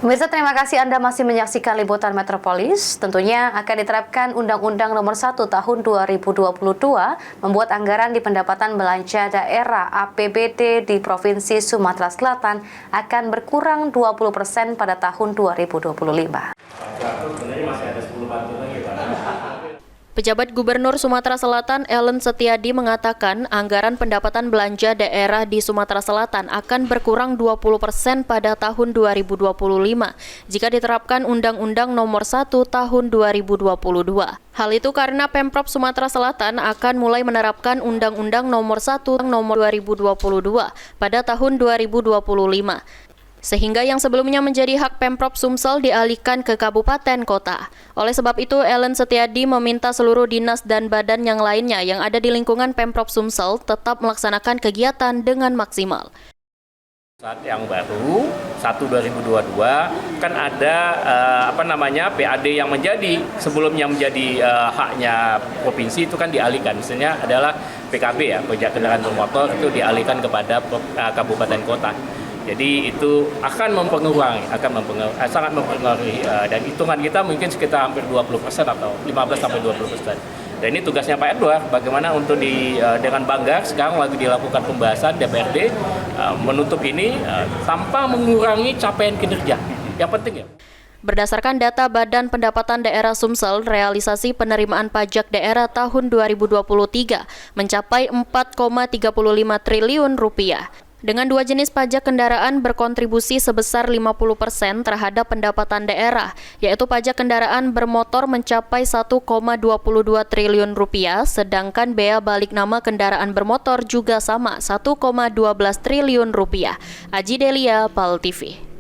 Pemirsa, terima kasih Anda masih menyaksikan Liputan Metropolis. Tentunya akan diterapkan Undang-Undang Nomor 1 Tahun 2022 membuat anggaran di pendapatan belanja daerah APBD di Provinsi Sumatera Selatan akan berkurang 20% pada tahun 2025. Pejabat Gubernur Sumatera Selatan Ellen Setiadi mengatakan anggaran pendapatan belanja daerah di Sumatera Selatan akan berkurang 20% pada tahun 2025 jika diterapkan Undang-Undang Nomor 1 Tahun 2022. Hal itu karena Pemprov Sumatera Selatan akan mulai menerapkan Undang-Undang Nomor 1 Nomor 2022 pada tahun 2025. Sehingga yang sebelumnya menjadi hak Pemprov Sumsel dialihkan ke kabupaten kota. Oleh sebab itu, Ellen Setiadi meminta seluruh dinas dan badan yang lainnya yang ada di lingkungan Pemprov Sumsel tetap melaksanakan kegiatan dengan maksimal. Saat yang baru, 1/2022, kan ada PAD yang sebelumnya menjadi haknya provinsi itu kan dialihkan. Misalnya adalah PKB pajak kendaraan bermotor itu dialihkan kepada kabupaten kota. Jadi itu akan sangat mempengaruhi dan hitungan kita mungkin sekitar hampir 20% atau 15-20%. Dan ini tugasnya Pak Edward, bagaimana untuk dengan bangga sekarang lagi dilakukan pembahasan DPRD menutup ini tanpa mengurangi capaian kinerja. Yang penting ya. Berdasarkan data Badan Pendapatan Daerah Sumsel, realisasi penerimaan pajak daerah tahun 2023 mencapai 4,35 triliun rupiah. Dengan dua jenis pajak kendaraan berkontribusi sebesar 50% terhadap pendapatan daerah, yaitu pajak kendaraan bermotor mencapai 1,22 triliun rupiah, sedangkan bea balik nama kendaraan bermotor juga sama 1,12 triliun rupiah. Aji Delia, PAL TV.